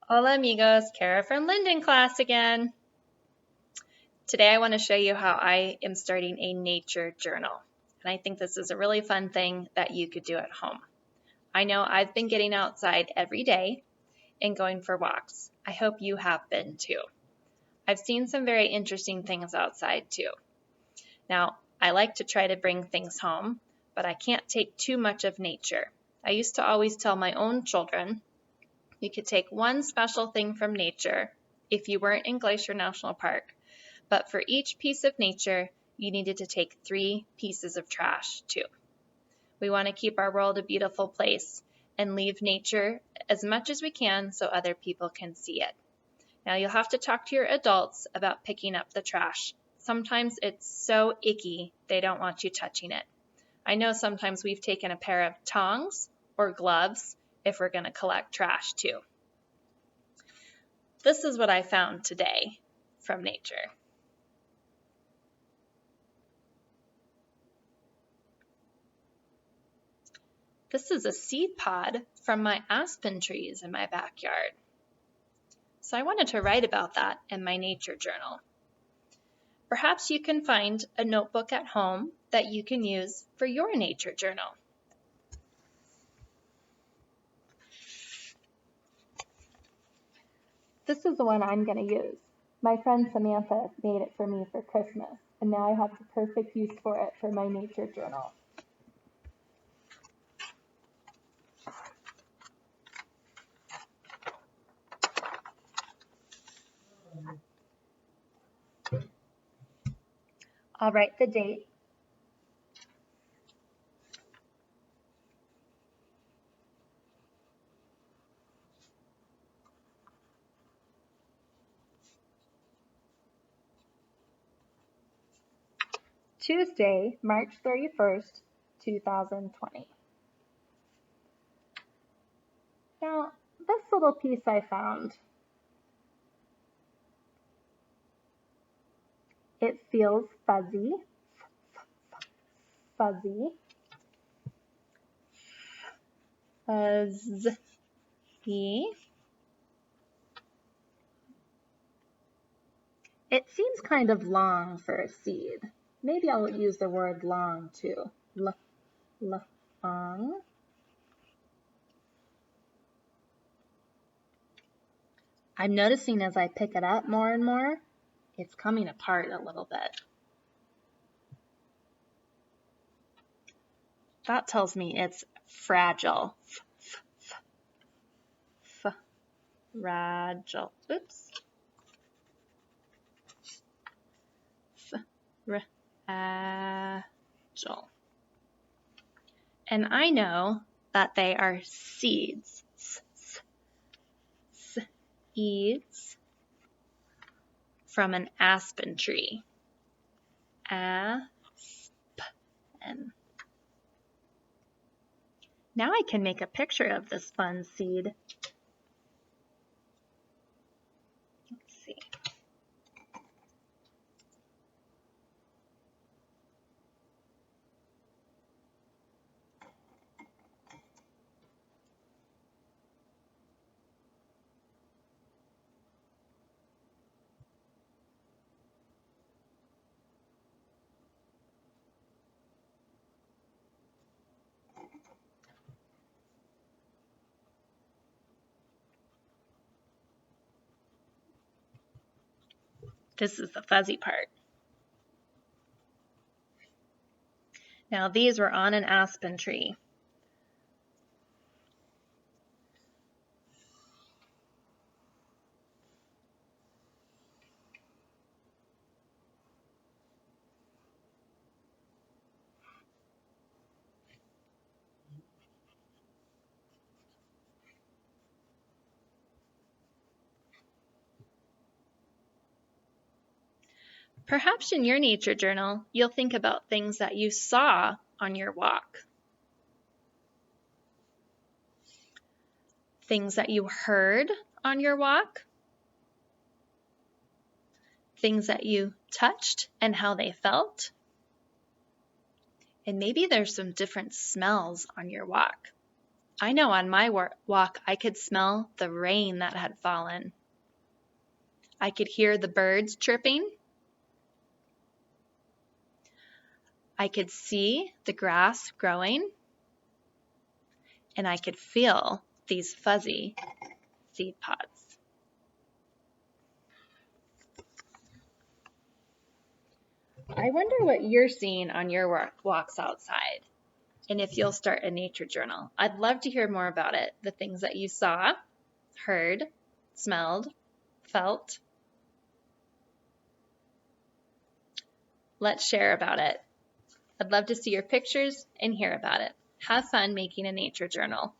Hola amigos, Kara from Linden class again. Today I want to show you how I am starting a nature journal. And I think this is a really fun thing that you could do at home. I know I've been getting outside every day and going for walks. I hope you have been too. I've seen some very interesting things outside too. Now, I like to try to bring things home, but I can't take too much of nature. I used to always tell my own children you could take one special thing from nature if you weren't in Glacier National Park, but for each piece of nature, you needed to take 3 pieces of trash too. We want to keep our world a beautiful place and leave nature as much as we can so other people can see it. Now you'll have to talk to your adults about picking up the trash. Sometimes it's so icky they don't want you touching it. I know sometimes we've taken a pair of tongs or gloves if we're going to collect trash too. This is what I found today from nature. This is a seed pod from my aspen trees in my backyard. So I wanted to write about that in my nature journal. Perhaps you can find a notebook at home that you can use for your nature journal. This is the one I'm going to use. My friend Samantha made it for me for Christmas, and now I have the perfect use for it for my nature journal. I'll write the date. Tuesday, March 31st, 2020. Now, this little piece I found, it feels fuzzy, fuzzy, fuzzy. It seems kind of long for a seed. Maybe I'll use the word long too. Long. I'm noticing as I pick it up more and more, it's coming apart a little bit. That tells me it's fragile. Fragile. Oops. Fragile. And I know that they are seeds. Seeds from an aspen tree. Aspen. Now I can make a picture of this fun seed. Let's see. This is the fuzzy part. Now these were on an aspen tree. Perhaps in your nature journal, you'll think about things that you saw on your walk. Things that you heard on your walk. Things that you touched and how they felt. And maybe there's some different smells on your walk. I know on my walk I could smell the rain that had fallen. I could hear the birds chirping. I could see the grass growing. And I could feel these fuzzy seed pods. I wonder what you're seeing on your walks outside, and if you'll start a nature journal. I'd love to hear more about it, the things that you saw, heard, smelled, felt. Let's share about it. I'd love to see your pictures and hear about it. Have fun making a nature journal.